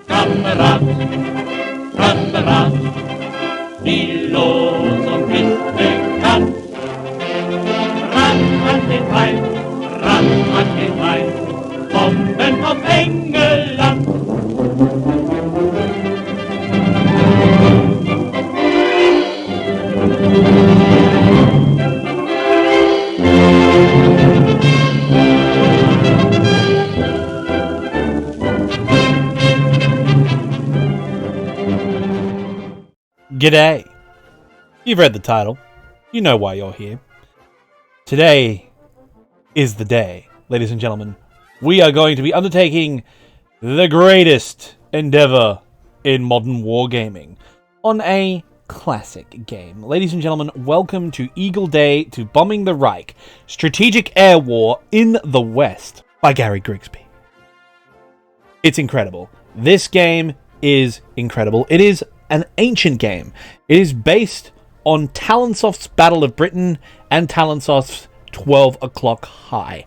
Kamerad, Kamerad, wie los und bist bekannt. Ran an den Wein, ran an den Wein, Bomben auf England. G'day. You've read the title. You know why you're here. Today is the day, ladies and gentlemen. We are going to be undertaking the greatest endeavor in modern wargaming on a classic game. Ladies and gentlemen, welcome to Eagle Day to Bombing the Reich, Strategic Air War in the West by Gary Grigsby. It's incredible. This game is incredible. It is an ancient game. It is based on Talonsoft's Battle of Britain and Talonsoft's 12 O'Clock High.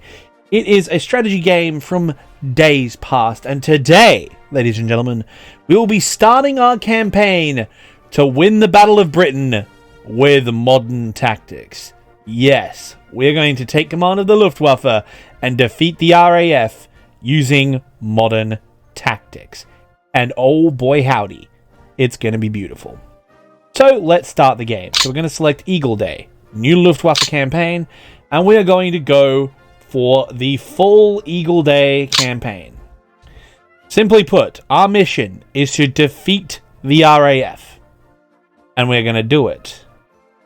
It is a strategy game from days past, and today, ladies and gentlemen, we will be starting our campaign to win the Battle of Britain with modern tactics. Yes, we're going to take command of the Luftwaffe and defeat the RAF using modern tactics. And oh boy howdy, it's going to be beautiful. So let's start the game. So we're going to select Eagle Day, new Luftwaffe campaign, and we are going to go for the full Eagle Day campaign. Simply put, our mission is to defeat the RAF, and we're going to do it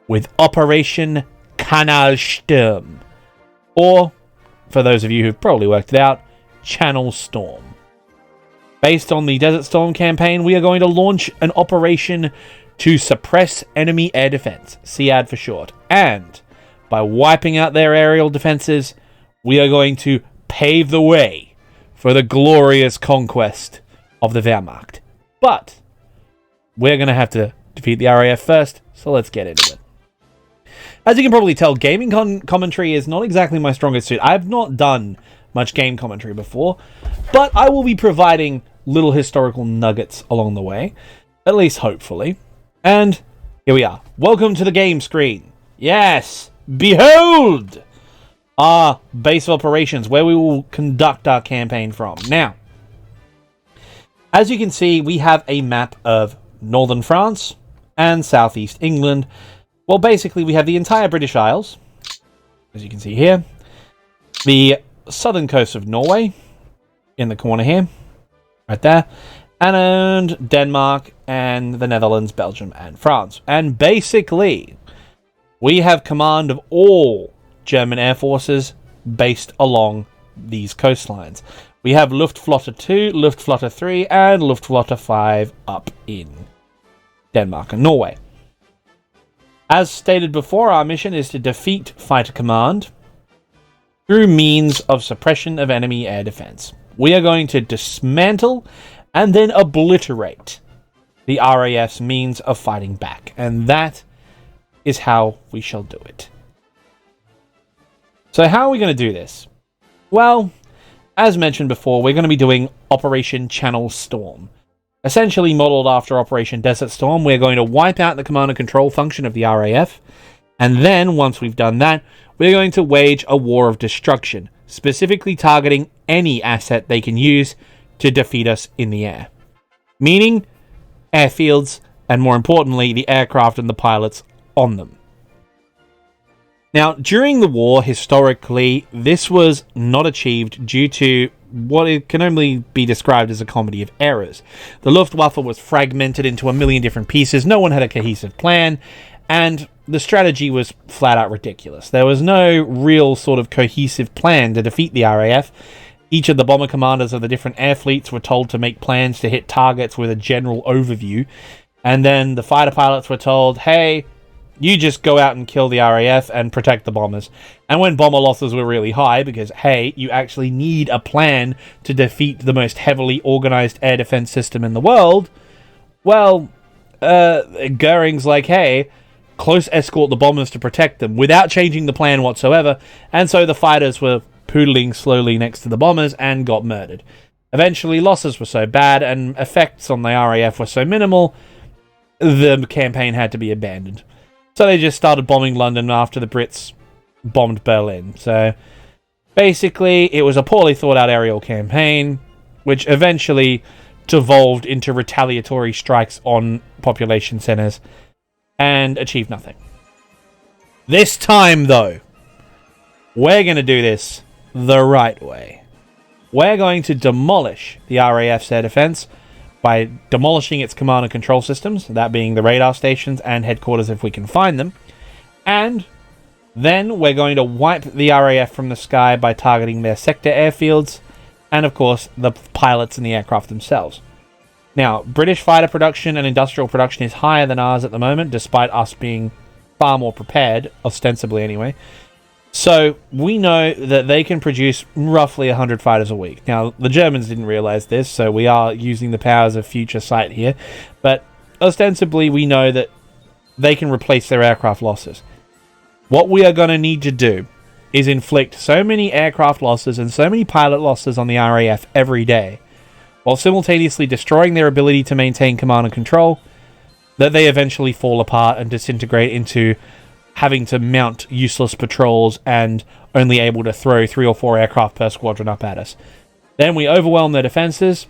with Operation KanalShturm, or, for those of you who've probably worked it out, KanalShturm. Based on the Desert Storm campaign, we are going to launch an operation to suppress enemy air defense, SEAD for short. And by wiping out their aerial defenses, we are going to pave the way for the glorious conquest of the Wehrmacht. But we're going to have to defeat the RAF first, so let's get into it. As you can probably tell, gaming commentary is not exactly my strongest suit. I've not done much game commentary before, but I will be providing little historical nuggets along the way, at least hopefully. And here we are. Welcome to the game screen. Yes, behold our base of operations, where we will conduct our campaign from. Now, as you can see, we have a map of northern France and southeast England. Well, basically, we have the entire British Isles, as you can see here, the southern coast of Norway in the corner here, right there, and Denmark and the Netherlands, Belgium, and France. And basically, we have command of all German air forces based along these coastlines. We have Luftwaffe 2, Luftwaffe 3, and Luftwaffe 5 up in Denmark and Norway. As stated before, our mission is to defeat Fighter Command through means of suppression of enemy air defense. We are going to dismantle and then obliterate the RAF's means of fighting back. And that is how we shall do it. So how are we going to do this? Well, as mentioned before, we're going to be doing Operation KanalShturm. Essentially modeled after Operation Desert Storm, we're going to wipe out the command and control function of the RAF. And then, once we've done that, we're going to wage a war of destruction, specifically targeting any asset they can use to defeat us in the air. Meaning, airfields, and more importantly, the aircraft and the pilots on them. Now, during the war, historically, this was not achieved due to what it can only be described as a comedy of errors. The Luftwaffe was fragmented into a million different pieces, no one had a cohesive plan, and the strategy was flat out ridiculous. There was no real sort of cohesive plan to defeat the RAF. Each of the bomber commanders of the different air fleets were told to make plans to hit targets with a general overview, and then the fighter pilots were told, hey, you just go out and kill the RAF and protect the bombers. And when bomber losses were really high, because, hey, you actually need a plan to defeat the most heavily organized air defense system in the world, well, Goering's like, hey, close escort the bombers to protect them without changing the plan whatsoever. And so the fighters were poodling slowly next to the bombers and got murdered. Eventually, losses were so bad and effects on the RAF were so minimal, the campaign had to be abandoned. So they just started bombing London after the Brits bombed Berlin. So basically, it was a poorly thought out aerial campaign, which eventually devolved into retaliatory strikes on population centers and achieved nothing. This time, though, we're going to do this the right way. We're going to demolish the RAF's air defense by demolishing its command and control systems, that being the radar stations and headquarters if we can find them. And then we're going to wipe the RAF from the sky by targeting their sector airfields and, of course, the pilots and the aircraft themselves. Now, British fighter production and industrial production is higher than ours at the moment, despite us being far more prepared, ostensibly anyway. So we know that they can produce roughly 100 fighters a week. Now, the Germans didn't realize this, so we are using the powers of future sight here. But ostensibly, we know that they can replace their aircraft losses. What we are going to need to do is inflict so many aircraft losses and so many pilot losses on the RAF every day, while simultaneously destroying their ability to maintain command and control, that they eventually fall apart and disintegrate into having to mount useless patrols and only able to throw 3 or 4 aircraft per squadron up at us. Then we overwhelm their defenses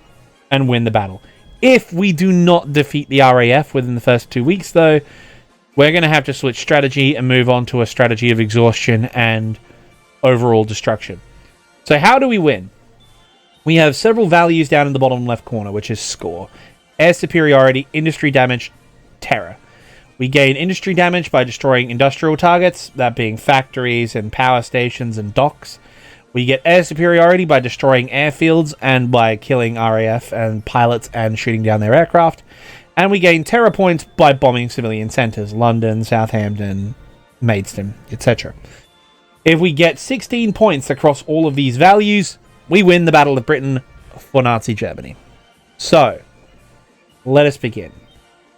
and win the battle. If we do not defeat the RAF within the first 2 weeks, though, we're going to have to switch strategy and move on to a strategy of exhaustion and overall destruction. So how do we win? We have several values down in the bottom left corner, which is score. Air superiority, industry damage, terror. We gain industry damage by destroying industrial targets, that being factories and power stations and docks. We get air superiority by destroying airfields and by killing RAF and pilots and shooting down their aircraft. And we gain terror points by bombing civilian centres, London, Southampton, Maidstone, etc. If we get 16 points across all of these values, we win the Battle of Britain for Nazi Germany. So, let us begin.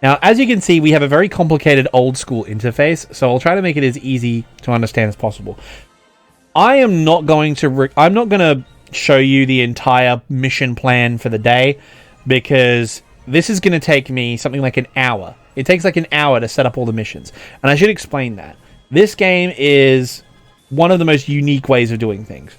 Now, as you can see, we have a very complicated old-school interface, so I'll try to make it as easy to understand as possible. I'm not going to show you the entire mission plan for the day, because this is going to take me something like an hour. It takes like an hour to set up all the missions, and I should explain that. This game is one of the most unique ways of doing things,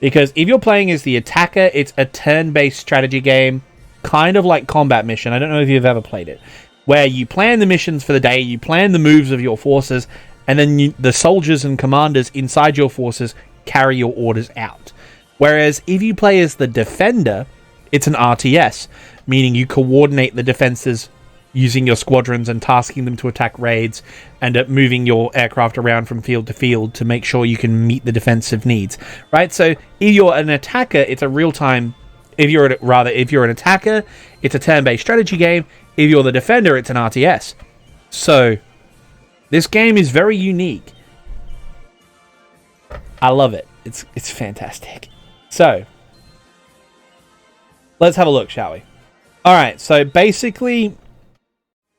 because if you're playing as the attacker, it's a turn-based strategy game, kind of like Combat Mission. I don't know if you've ever played it, where you plan the missions for the day, you plan the moves of your forces, and then the soldiers and commanders inside your forces carry your orders out. Whereas if you play as the defender, it's an RTS, meaning you coordinate the defenses using your squadrons and tasking them to attack raids and moving your aircraft around from field to field to make sure you can meet the defensive needs, right? So if you're an attacker, it's a real-time... If you're an attacker, it's a turn-based strategy game. If you're the defender, it's an RTS. So, this game is very unique. I love it. It's fantastic. So, let's have a look, shall we? Alright, so basically,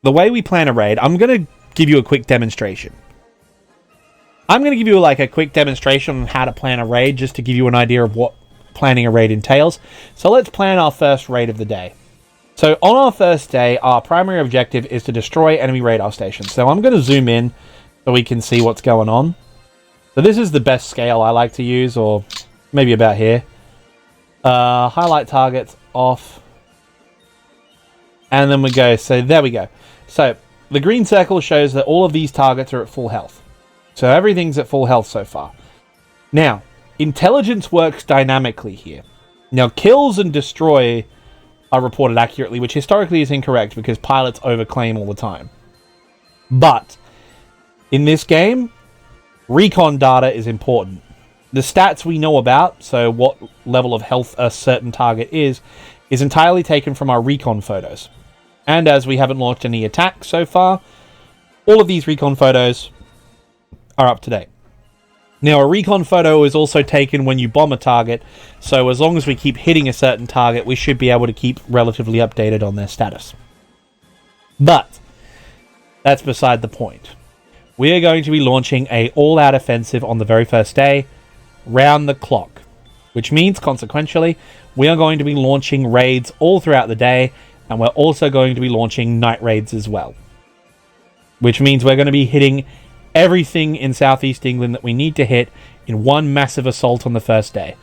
the way we plan a raid, I'm going to give you a quick demonstration. I'm going to give you like a quick demonstration on how to plan a raid, just to give you an idea of what planning a raid entails. So let's plan our first raid of the day. So on our first day, our primary objective is to destroy enemy radar stations. So I'm going to zoom in so we can see what's going on. So this is the best scale I like to use, or maybe about here. Highlight targets off. And then we go, so there we go. So the green circle shows that all of these targets are at full health. So everything's at full health so far. Now, intelligence works dynamically here. Now, kills and destroy are reported accurately, which historically is incorrect because pilots overclaim all the time. But in this game, recon data is important. The stats we know about, so what level of health a certain target is entirely taken from our recon photos. And as we haven't launched any attacks so far, all of these recon photos are up to date. Now, a recon photo is also taken when you bomb a target, so as long as we keep hitting a certain target, we should be able to keep relatively updated on their status. But that's beside the point. We are going to be launching an all-out offensive on the very first day, round the clock. which means, consequentially, we are going to be launching raids all throughout the day, and we're also going to be launching night raids as well. Which means we're going to be hitting everything in Southeast England that we need to hit in one massive assault on the first day.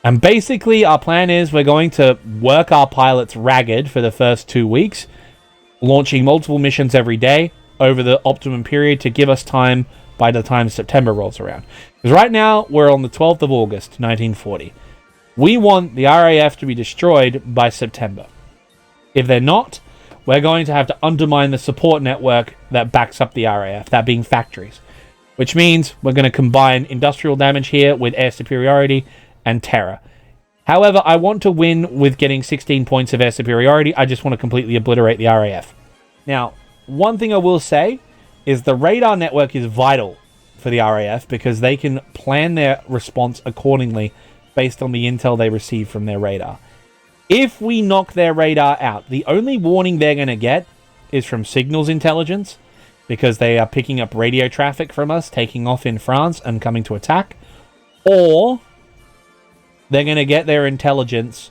And basically, our plan is we're going to work our pilots ragged for the first 2 weeks, launching multiple missions every day over the optimum period to give us time by the time September rolls around. Because right now, we're on the 12th of August, 1940. We want the RAF to be destroyed by September. If they're not, we're going to have to undermine the support network that backs up the RAF, that being factories. Which means we're going to combine industrial damage here with air superiority and terror. However, I want to win with getting 16 points of air superiority. I just want to completely obliterate the RAF. Now, one thing I will say is the radar network is vital for the RAF because they can plan their response accordingly based on the intel they receive from their radar. If we knock their radar out, the only warning they're going to get is from signals intelligence, because they are picking up radio traffic from us, taking off in France and coming to attack, or they're going to get their intelligence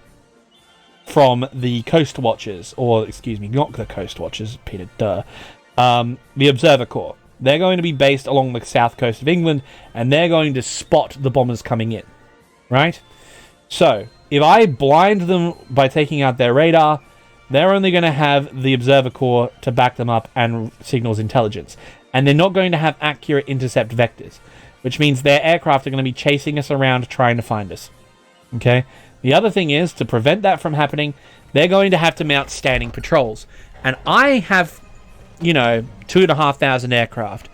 from the Coast Watchers, or, excuse me, not the Coast Watchers, Peter, the Observer Corps. They're going to be based along the south coast of England, and they're going to spot the bombers coming in, right? So, if I blind them by taking out their radar, they're only going to have the Observer Corps to back them up and signals intelligence. And they're not going to have accurate intercept vectors, which means their aircraft are going to be chasing us around trying to find us. Okay? The other thing is, to prevent that from happening, they're going to have to mount standing patrols. And I have, 2,500 aircraft.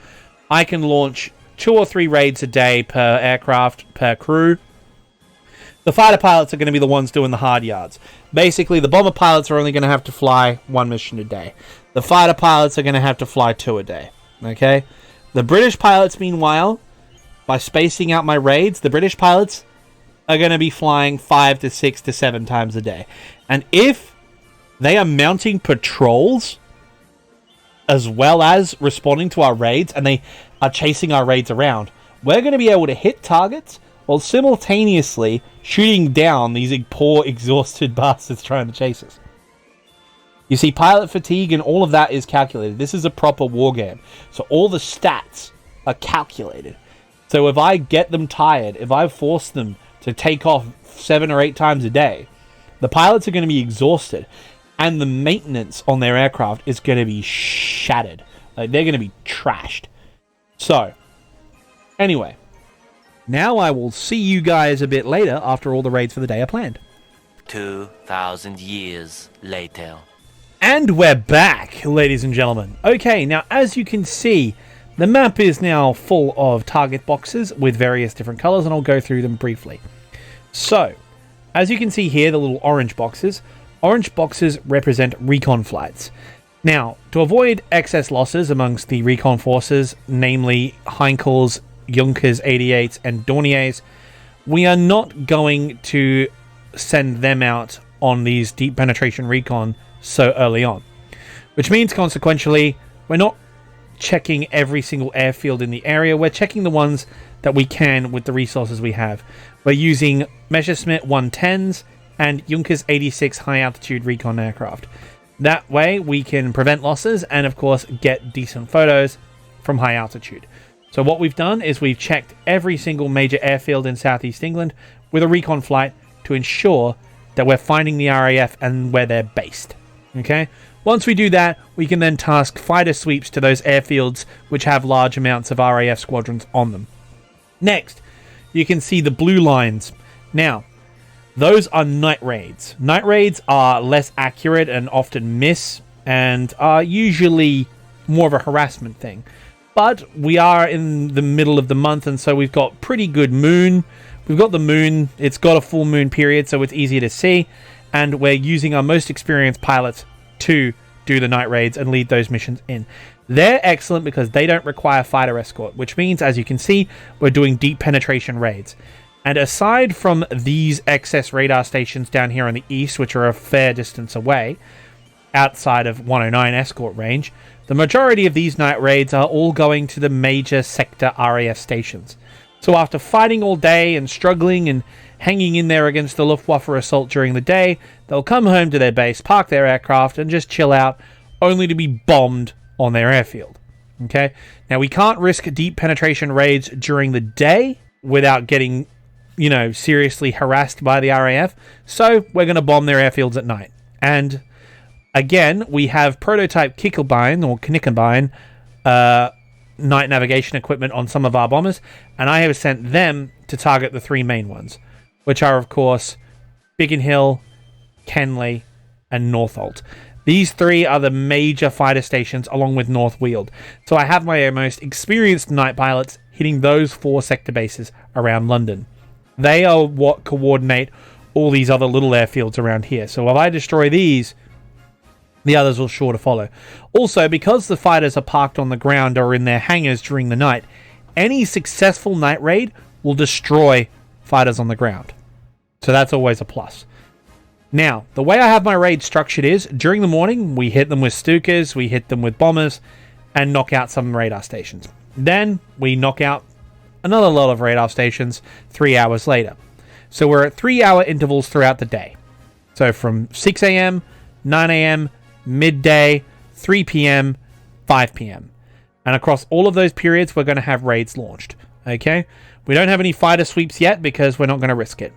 I can launch 2 or 3 raids a day per aircraft, per crew. The fighter pilots are going to be the ones doing the hard yards. Basically, the bomber pilots are only going to have to fly 1 mission a day. The fighter pilots are going to have to fly 2 a day. Okay? The British pilots, meanwhile, by spacing out my raids, the British pilots are going to be flying 5 to 6 to 7 times a day. And if they are mounting patrols as well as responding to our raids, and they are chasing our raids around, we're going to be able to hit targets while simultaneously shooting down these poor, exhausted bastards trying to chase us. You see, pilot fatigue and all of that is calculated. This is a proper war game. So all the stats are calculated. So if I get them tired, if I force them to take off 7 or 8 times a day, the pilots are going to be exhausted. And the maintenance on their aircraft is going to be shattered. Like, they're going to be trashed. So, anyway. Now I will see you guys a bit later after all the raids for the day are planned. 2,000 years later. And we're back, ladies and gentlemen. Okay, now as you can see, the map is now full of target boxes with various different colors, and I'll go through them briefly. So, as you can see here, the little orange boxes represent recon flights. Now, to avoid excess losses amongst the recon forces, namely Heinkel's, Junkers 88s and Dorniers, we are not going to send them out on these deep penetration recon so early on. Which means, consequentially, we're not checking every single airfield in the area. We're checking the ones that we can with the resources we have. We're using Messerschmitt 110s and Junkers 86 high-altitude recon aircraft. That way, we can prevent losses and, of course, get decent photos from high altitude. So what we've done is we've checked every single major airfield in Southeast England with a recon flight to ensure that we're finding the RAF and where they're based. Okay? Once we do that, we can then task fighter sweeps to those airfields which have large amounts of RAF squadrons on them. Next, you can see the blue lines. Now, those are night raids. Night raids are less accurate and often miss, and are usually more of a harassment thing. But we are in the middle of the month, and so we've got pretty good moon. We've got the moon. It's got a full moon period, so it's easier to see. And we're using our most experienced pilots to do the night raids and lead those missions in. They're excellent because they don't require fighter escort, which means, as you can see, we're doing deep penetration raids. And aside from these excess radar stations down here on the east, which are a fair distance away, outside of 109 escort range, the majority of these night raids are all going to the major sector RAF stations. So after fighting all day and struggling and hanging in there against the Luftwaffe assault during the day. They'll come home to their base, park their aircraft, and just chill out, only to be bombed on their airfield. Okay? Now, we can't risk deep penetration raids during the day without getting, seriously harassed by the RAF, so we're going to bomb their airfields at night. And again, we have prototype Knickerbine night navigation equipment on some of our bombers, and I have sent them to target the three main ones, which are, of course, Biggin Hill, Kenley, and Northolt. These three are the major fighter stations, along with North Weald. So I have my most experienced night pilots hitting those 4 sector bases around London. They are what coordinate all these other little airfields around here. So if I destroy these, the others will sure to follow. Also, because the fighters are parked on the ground or in their hangars during the night, any successful night raid will destroy fighters on the ground. So that's always a plus. Now, the way I have my raid structured is, during the morning, we hit them with Stukas, we hit them with bombers, and knock out some radar stations. Then, we knock out another lot of radar stations 3 hours later. So we're at 3-hour intervals throughout the day. So from 6 a.m., 9 a.m., midday, 3 p.m., 5 p.m. And across all of those periods, we're going to have raids launched. Okay? We don't have any fighter sweeps yet because we're not going to risk it.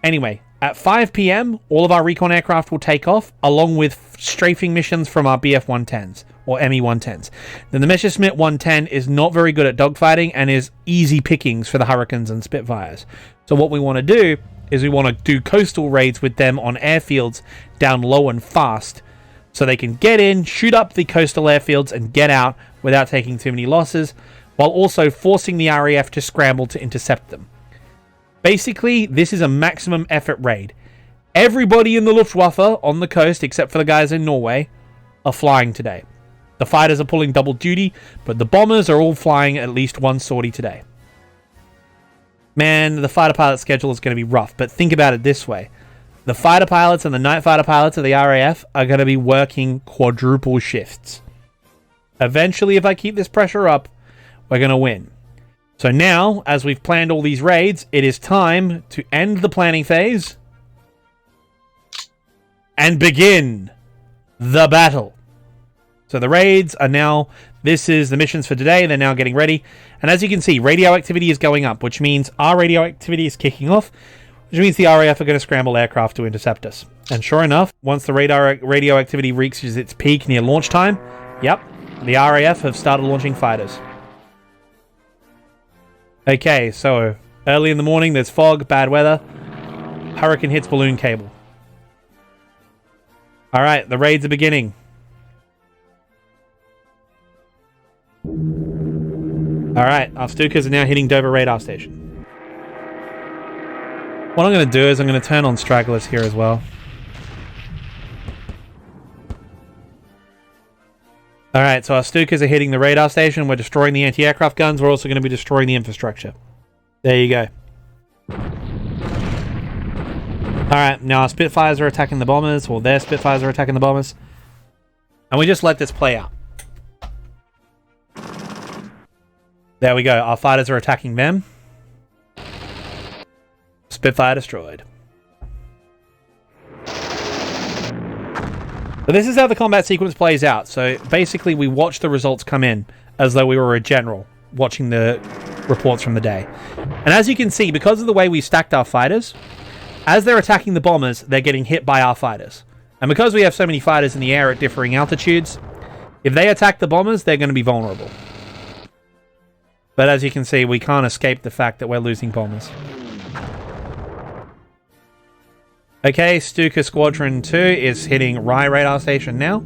Anyway, at 5 p.m., all of our recon aircraft will take off, along with strafing missions from our BF-110s, or ME-110s. Now, the Messerschmitt 110 is not very good at dogfighting and is easy pickings for the Hurricanes and Spitfires. So what we want to do is we want to do coastal raids with them on airfields down low and fast, so they can get in, shoot up the coastal airfields, and get out without taking too many losses, while also forcing the RAF to scramble to intercept them. Basically, this is a maximum effort raid. Everybody in the Luftwaffe on the coast, except for the guys in Norway, are flying today. The fighters are pulling double duty, but the bombers are all flying at least one sortie today. Man, the fighter pilot schedule is going to be rough, but think about it this way. The fighter pilots and the night fighter pilots of the RAF are going to be working quadruple shifts. Eventually, if I keep this pressure up, we're going to win. So now, as we've planned all these raids, it is time to end the planning phase and begin the battle. So the raids are now, this is the missions for today, they're now getting ready. And as you can see, radio activity is going up, which means our radio activity is kicking off, which means the RAF are going to scramble aircraft to intercept us. And sure enough, once the radio activity reaches its peak near launch time, yep, the RAF have started launching fighters. Okay, so early in the morning, there's fog, bad weather. Hurricane hits balloon cable. Alright, the raids are beginning. Alright, our Stukas are now hitting Dover radar station. What I'm going to do is I'm going to turn on stragglers here as well. Alright, so our Stukas are hitting the radar station. We're destroying the anti-aircraft guns. We're also going to be destroying the infrastructure. There you go. Alright, now our Spitfires are attacking the bombers. Or their Spitfires are attacking the bombers. And we just let this play out. There we go. Our fighters are attacking them. Spitfire destroyed. So this is how the combat sequence plays out. So basically we watch the results come in as though we were a general watching the reports from the day. And as you can see, because of the way we stacked our fighters, as they're attacking the bombers, they're getting hit by our fighters. And because we have so many fighters in the air at differing altitudes, if they attack the bombers, they're going to be vulnerable. But as you can see, we can't escape the fact that we're losing bombers. Okay, Stuka Squadron 2 is hitting Rye radar station now.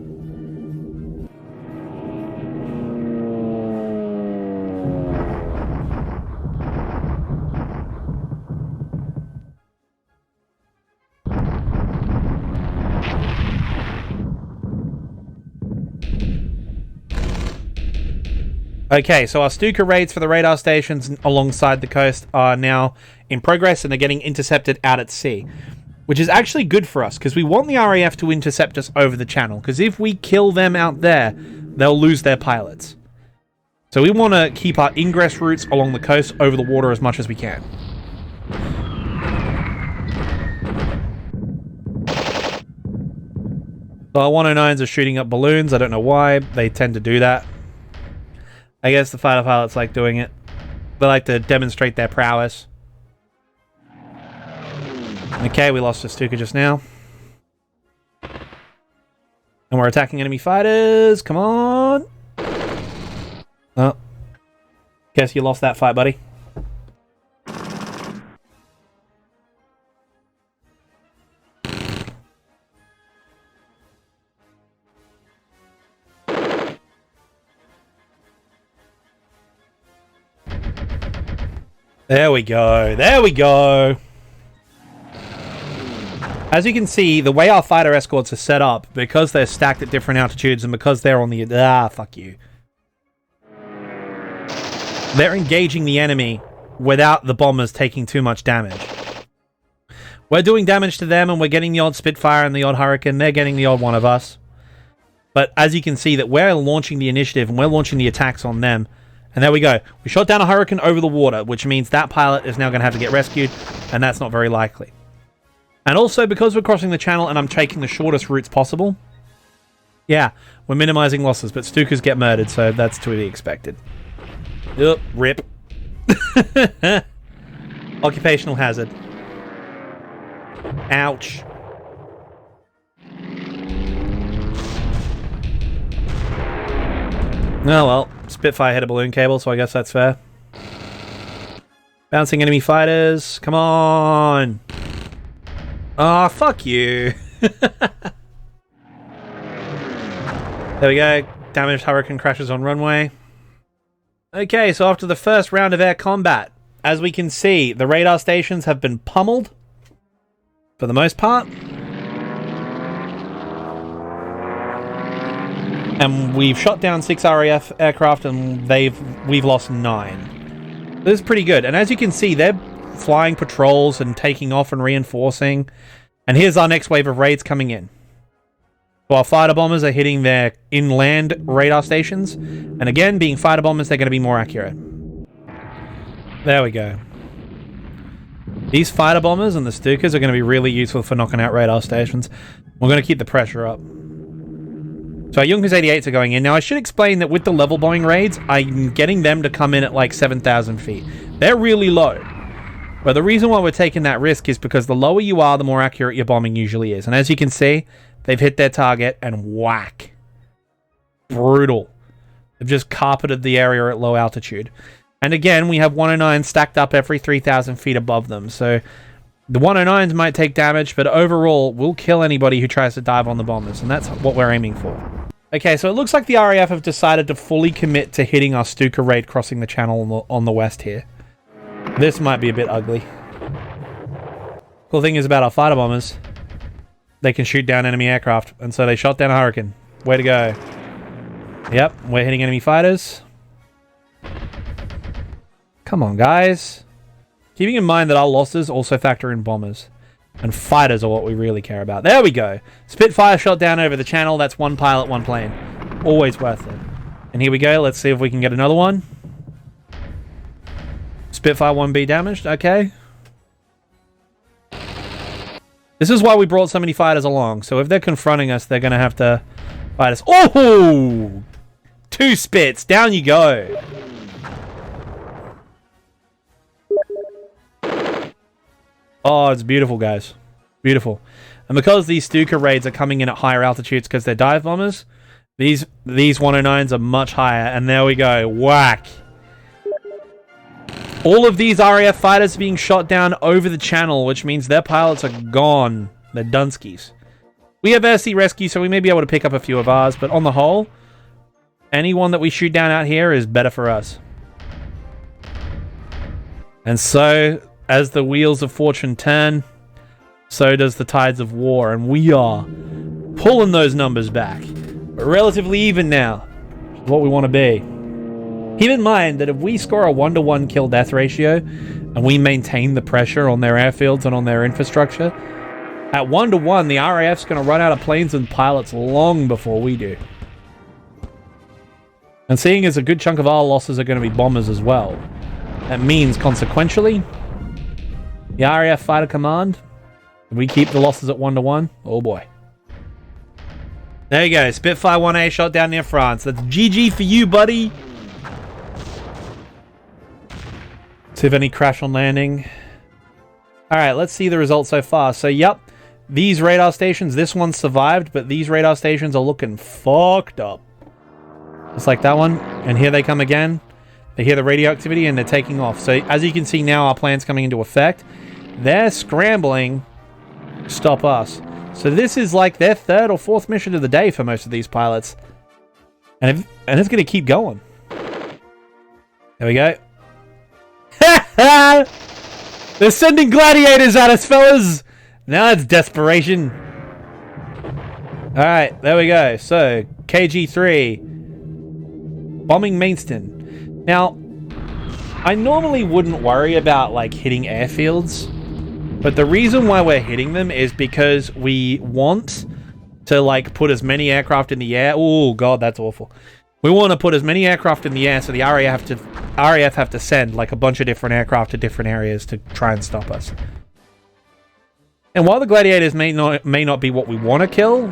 Okay, so our Stuka raids for the radar stations alongside the coast are now in progress and they're getting intercepted out at sea. Which is actually good for us, because we want the RAF to intercept us over the channel, because if we kill them out there, they'll lose their pilots. So we want to keep our ingress routes along the coast over the water as much as we can. So our 109s are shooting up balloons. I don't know why. They tend to do that. I guess the fighter pilots like doing it. They like to demonstrate their prowess. Okay, we lost a Stuka just now. And we're attacking enemy fighters. Come on. Oh. Guess you lost that fight, buddy. There we go. There we go. As you can see, the way our fighter escorts are set up, because they're stacked at different altitudes and because they're on the... fuck you. They're engaging the enemy without the bombers taking too much damage. We're doing damage to them and we're getting the odd Spitfire and the odd Hurricane. They're getting the odd one of us. But as you can see, that we're launching the initiative and we're launching the attacks on them. And there we go. We shot down a Hurricane over the water, which means that pilot is now going to have to get rescued, and that's not very likely. And also, because we're crossing the channel and I'm taking the shortest routes possible, yeah, we're minimizing losses, but Stukas get murdered, so that's to be expected. Yup, rip. Occupational hazard. Ouch. Oh well, Spitfire hit a balloon cable, so I guess that's fair. Bouncing enemy fighters, come on! Oh, fuck you! There we go, damaged Hurricane crashes on runway. Okay, so after the first round of air combat, as we can see, the radar stations have been pummeled, for the most part. And we've shot down 6 RAF aircraft and we've lost 9. This is pretty good. And as you can see, they're flying patrols and taking off and reinforcing. And here's our next wave of raids coming in. So our fighter bombers are hitting their inland radar stations. And again, being fighter bombers, they're going to be more accurate. There we go. These fighter bombers and the Stukas are going to be really useful for knocking out radar stations. We're going to keep the pressure up. So our Junkers 88s are going in. Now, I should explain that with the level bombing raids, I'm getting them to come in at like 7,000 feet. They're really low. But the reason why we're taking that risk is because the lower you are, the more accurate your bombing usually is. And as you can see, they've hit their target and whack. Brutal. They've just carpeted the area at low altitude. And again, we have 109 stacked up every 3,000 feet above them. So the 109s might take damage, but overall, we'll kill anybody who tries to dive on the bombers. And that's what we're aiming for. Okay, so it looks like the RAF have decided to fully commit to hitting our Stuka raid crossing the channel on the west here. This might be a bit ugly. Cool thing is about our fighter bombers, they can shoot down enemy aircraft, and so they shot down a Hurricane. Way to go. Yep, we're hitting enemy fighters. Come on, guys. Keeping in mind that our losses also factor in bombers. And fighters are what we really care about. There we go. Spitfire shot down over the channel. That's one pilot, one plane. Always worth it. And here we go. Let's see if we can get another one. Spitfire 1B damaged. Okay. This is why we brought so many fighters along. So if they're confronting us, they're going to have to fight us. Oh! 2 Spits. Down you go. Oh, it's beautiful, guys. Beautiful. And because these Stuka raids are coming in at higher altitudes because they're dive bombers, these 109s are much higher. And there we go. Whack. All of these RAF fighters are being shot down over the channel, which means their pilots are gone. They're Dunskies. We have air-sea rescue, so we may be able to pick up a few of ours, but on the whole, anyone that we shoot down out here is better for us. And so, as the wheels of fortune turn, so does the tides of war, and we are pulling those numbers back. We're relatively even now, which is what we want to be. Keep in mind that if we score a 1-to-1 kill-death ratio, and we maintain the pressure on their airfields and on their infrastructure, at 1-to-1, the RAF's going to run out of planes and pilots long before we do. And seeing as a good chunk of our losses are going to be bombers as well, that means, consequentially, the RAF fighter command, if we keep the losses at 1-to-1, oh boy. There you go. Spitfire 1A shot down near France. That's GG for you, buddy. See if any crash on landing. Alright, let's see the results so far. So, yep. These radar stations, this one survived, but these radar stations are looking fucked up. Just like that one. And here they come again. They hear the radioactivity and they're taking off. So, as you can see now, our plan's coming into effect. They're scrambling to stop us. So this is like their third or fourth mission of the day for most of these pilots. And it's going to keep going. There we go. They're sending gladiators at us, fellas! Now it's desperation. Alright, there we go. So, KG-3. Bombing Mainston. Now, I normally wouldn't worry about, like, hitting airfields. But the reason why we're hitting them is because we want to, like, put as many aircraft in the air. Oh, God, that's awful. We want to put as many aircraft in the air so the RAF have to send, like, a bunch of different aircraft to different areas to try and stop us. And while the Gladiators may not be what we want to kill,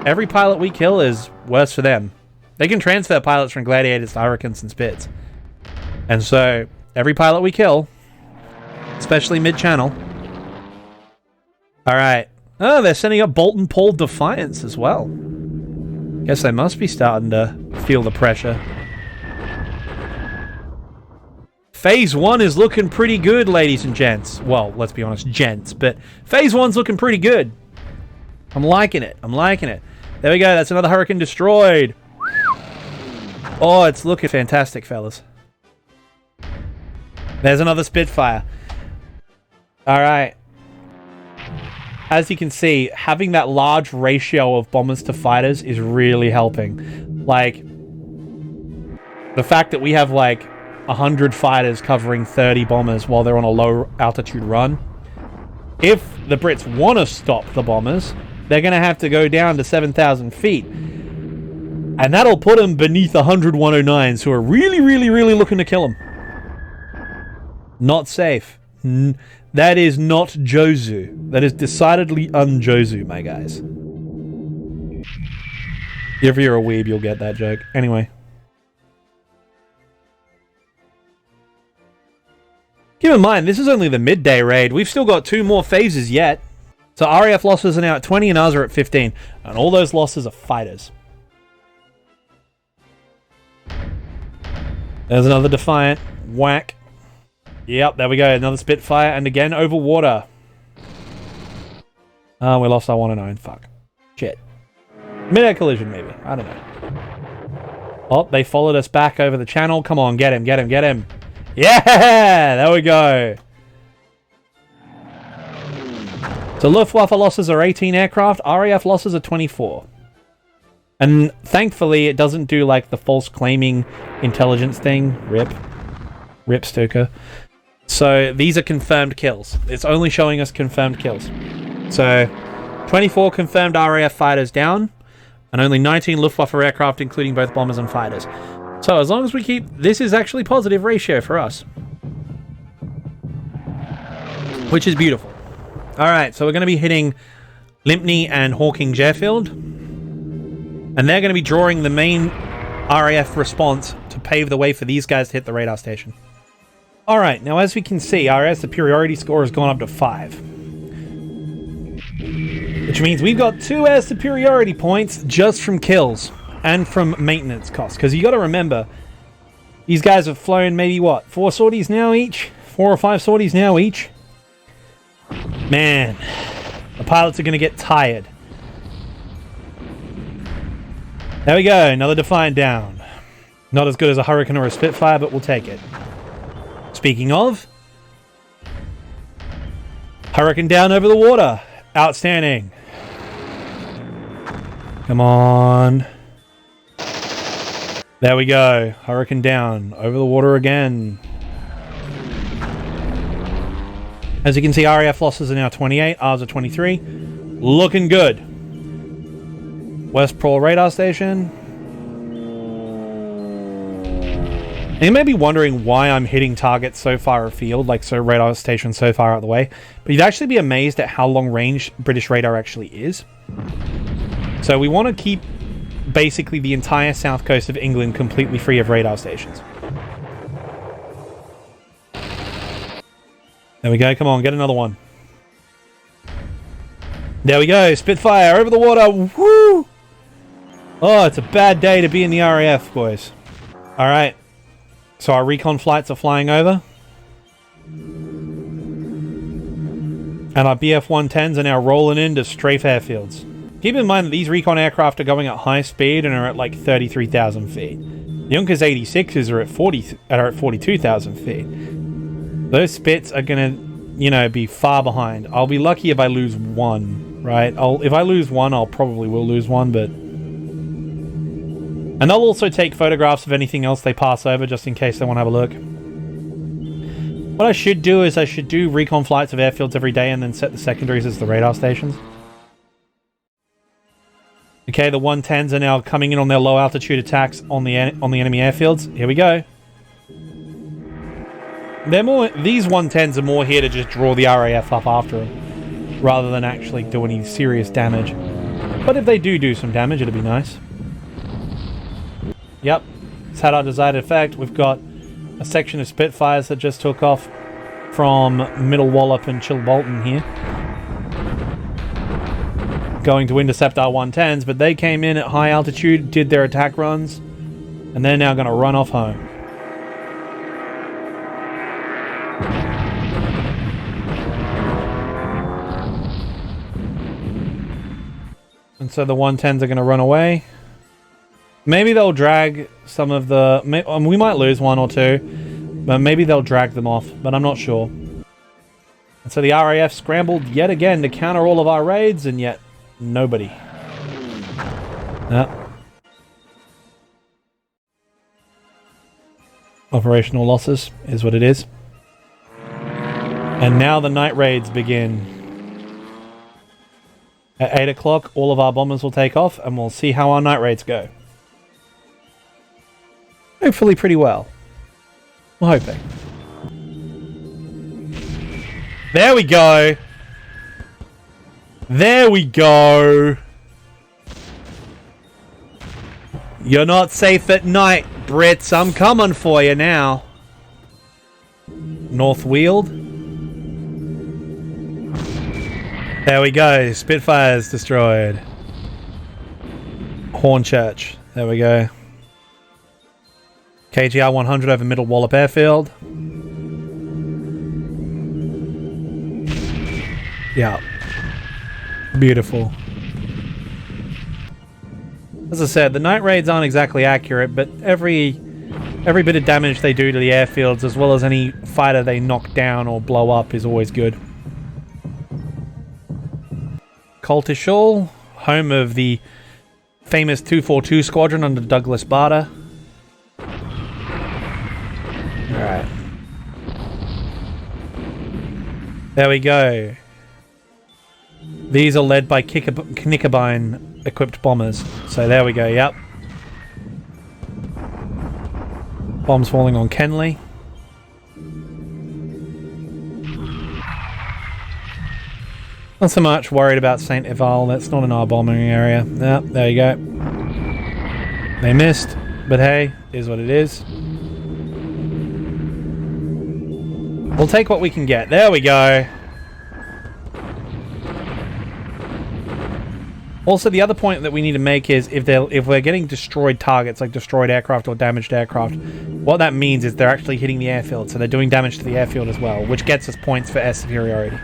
every pilot we kill is worse for them. They can transfer pilots from Gladiators to Hurricanes and Spits. And so, every pilot we kill, especially mid-channel. Alright. Oh, they're sending up Bolton Paul Defiance as well. Guess they must be starting to feel the pressure. Phase 1 is looking pretty good, ladies and gents. Well, let's be honest, gents. But Phase 1's looking pretty good. I'm liking it. I'm liking it. There we go. That's another Hurricane destroyed. Oh, it's looking fantastic, fellas. There's another Spitfire. Alright. As you can see, having that large ratio of bombers to fighters is really helping. Like, the fact that we have, like, 100 fighters covering 30 bombers while they're on a low-altitude run. If the Brits want to stop the bombers, they're going to have to go down to 7,000 feet. And that'll put them beneath 100 109s who are really, really, really looking to kill them. Not safe. That is not Jozu. That is decidedly un-Jozu, my guys. If you're a weeb, you'll get that joke. Anyway. Keep in mind, this is only the midday raid. We've still got 2 more phases yet. So RAF losses are now at 20 and ours are at 15. And all those losses are fighters. There's another Defiant. Whack. Yep, there we go. Another Spitfire, and again over water. Oh, we lost our 109. Fuck. Shit. Mid-air collision, maybe. I don't know. Oh, they followed us back over the channel. Come on, get him, get him, get him. Yeah! There we go. So Luftwaffe losses are 18 aircraft. RAF losses are 24. And thankfully, it doesn't do, like, the false claiming intelligence thing. RIP. RIP Stuka. So, these are confirmed kills. It's only showing us confirmed kills. So, 24 confirmed RAF fighters down, and only 19 Luftwaffe aircraft, including both bombers and fighters. So, as long as we keep... This is actually positive ratio for us. Which is beautiful. Alright, so we're going to be hitting Lympne and Hawkins Airfield. And they're going to be drawing the main RAF response to pave the way for these guys to hit the radar station. Alright, now as we can see, our air superiority score has gone up to 5. Which means we've got 2 air superiority points just from kills and from maintenance costs. Because you got to remember, these guys have flown maybe, what, 4 sorties now each? 4 or 5 sorties now each? Man, the pilots are going to get tired. There we go, another Defiant down. Not as good as a Hurricane or a Spitfire, but we'll take it. Speaking of, Hurricane down over the water. Outstanding. Come on. There we go. Hurricane down over the water again. As you can see, RAF losses are now 28. Ours are 23. Looking good. West Prawl radar station. And you may be wondering why I'm hitting targets so far afield, like so radar stations so far out of the way. But you'd actually be amazed at how long range British radar actually is. So we want to keep basically the entire south coast of England completely free of radar stations. There we go. Come on, get another one. There we go. Spitfire over the water. Woo! Oh, it's a bad day to be in the RAF, boys. All right. So our recon flights are flying over. And our BF-110s are now rolling into strafe airfields. Keep in mind that these recon aircraft are going at high speed and are at like 33,000 feet. The Junkers 86s are at 42,000 feet. Those Spits are going to, you know, be far behind. I'll be lucky if I lose one, right? If I lose one, I'll probably will lose one, but... And they'll also take photographs of anything else they pass over, just in case they want to have a look. What I should do is I should do recon flights of airfields every day and then set the secondaries as the radar stations. Okay, the 110s are now coming in on their low altitude attacks on the enemy airfields. Here we go. These 110s are more here to just draw the RAF up after them, rather than actually do any serious damage. But if they do some damage, it'll be nice. Yep, it's had our desired effect. We've got a section of Spitfires that just took off from Middle Wallop and Chilbolton here, going to intercept our 110s, but they came in at high altitude, did their attack runs, and they're now going to run off home. And so the 110s are going to run away. Maybe they'll drag some of the... we might lose one or two, but maybe they'll drag them off, but I'm not sure. And so the RAF scrambled yet again to counter all of our raids, and yet nobody. Operational losses is what it is. And now the night raids begin. At 8 o'clock, all of our bombers will take off, and we'll see how our night raids go. Hopefully pretty well. I'm hoping. There we go! There we go! You're not safe at night, Brits. I'm coming for you now. North Weald. There we go. Spitfire's destroyed. Hornchurch. There we go. KGR 100 over Middle Wallop Airfield. Yeah. Beautiful. As I said, the night raids aren't exactly accurate, but every bit of damage they do to the airfields, as well as any fighter they knock down or blow up, is always good. Coltishall, home of the famous 242 Squadron under Douglas Bader. Alright. There we go. These are led by Knickerbein equipped bombers. So there we go, yep. Bombs falling on Kenley. Not so much worried about St. Eval, that's not in our bombing area. Yep, there you go. They missed, but hey, is what it is. We'll take what we can get. There we go. Also, the other point that we need to make is if we're getting destroyed targets, like destroyed aircraft or damaged aircraft, what that means is they're actually hitting the airfield, so they're doing damage to the airfield as well, which gets us points for air superiority.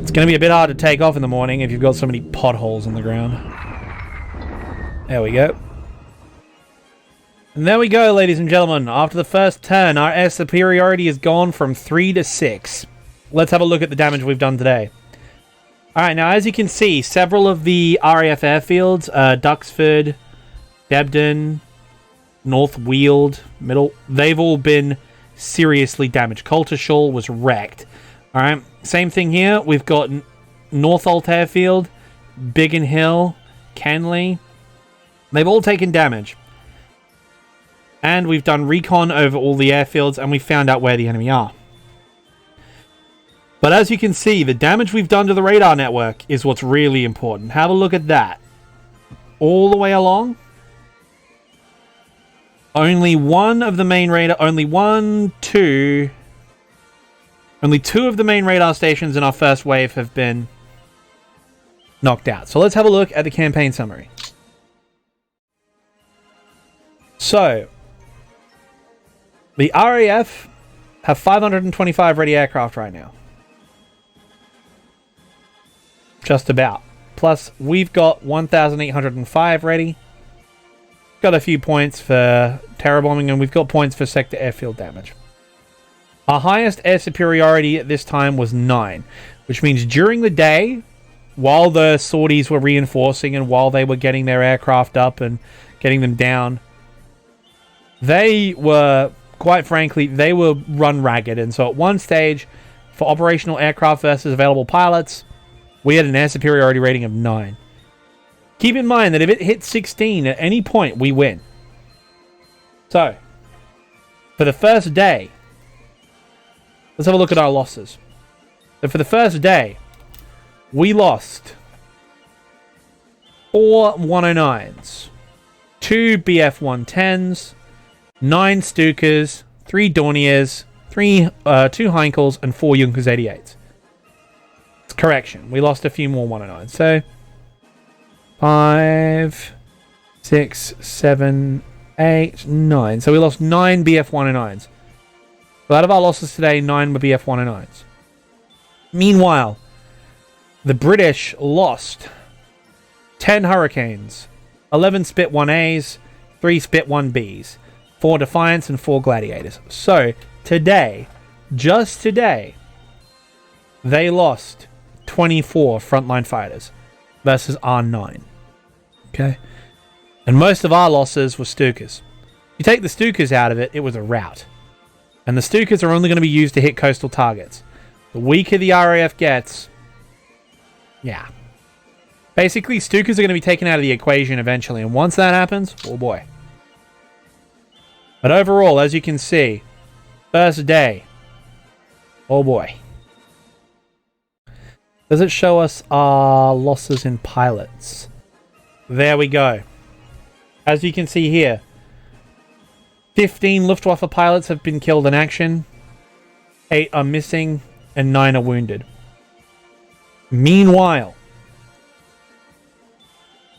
It's going to be a bit hard to take off in the morning if you've got so many potholes in the ground. There we go. And there we go, ladies and gentlemen. After the first turn, our air superiority has gone from 3 to 6. Let's have a look at the damage we've done today. Alright, now as you can see, several of the RAF airfields, Duxford, Debden, North Weald, they've all been seriously damaged. Coltishall was wrecked. Alright, same thing here. We've got Northolt Airfield, Biggin Hill, Canley. They've all taken damage. And we've done recon over all the airfields, and we found out where the enemy are. But as you can see, the damage we've done to the radar network is what's really important. Have a look at that. all the way along. Only two of the main radar stations in our first wave have been knocked out. So let's have a look at the campaign summary. So, the RAF have 525 ready aircraft right now. Just about. Plus, we've got 1,805 ready. Got a few points for terror bombing, and we've got points for sector airfield damage. Our highest air superiority at this time was 9, which means during the day, while the sorties were reinforcing and while they were getting their aircraft up and getting them down, they were, quite frankly, they were run ragged. And so at one stage, for operational aircraft versus available pilots, we had an air superiority rating of 9. Keep in mind that if it hits 16 at any point, we win. So, for the first day, let's have a look at our losses. So for the first day, we lost 4 109s, 2 BF-110s, 9 Stukas, 3 Dorniers, 2 Heinkels, and 4 Junkers 88s. Correction, we lost a few more 109s. So, 5, 6, 7, 8, 9. So we lost 9 BF-109s. So out of our losses today, 9 were BF-109s. Meanwhile, the British lost 10 Hurricanes, 11 Spit 1As, 3 Spit 1Bs, 4 Defiance, and 4 Gladiators. So, today, just today, they lost 24 frontline fighters versus our 9. Okay? And most of our losses were Stukas. You take the Stukas out of it, it was a rout. And the Stukas are only going to be used to hit coastal targets. The weaker the RAF gets, yeah. Basically, Stukas are going to be taken out of the equation eventually. And once that happens, oh boy. But overall, as you can see, first day, oh boy. Does it show us our losses in pilots? There we go. As you can see here, 15 Luftwaffe pilots have been killed in action, 8 are missing, and 9 are wounded. Meanwhile,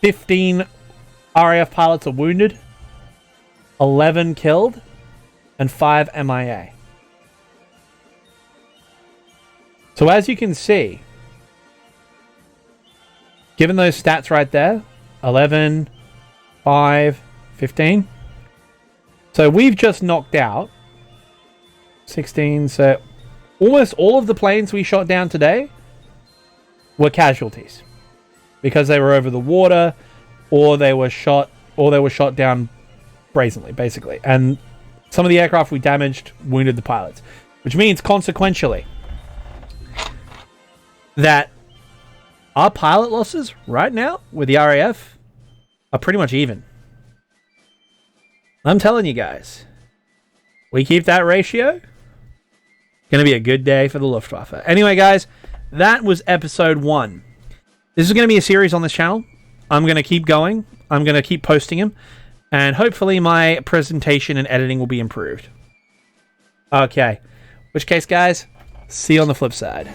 15 RAF pilots are wounded, 11 killed, and 5 MIA. So as you can see, given those stats right there, 11, 5, 15. So we've just knocked out 16. So almost all of the planes we shot down today were casualties because they were over the water, or they were shot down brazenly, basically. And some of the aircraft we damaged wounded the pilots, which means consequentially that our pilot losses right now with the RAF are pretty much even. I'm telling you guys, we keep that ratio, gonna be a good day for the Luftwaffe. Anyway, guys, that was episode 1. This is gonna be a series on this channel. I'm gonna keep going. I'm gonna keep posting them, and hopefully my presentation and editing will be improved. Okay, which case, guys, see you on the flip side.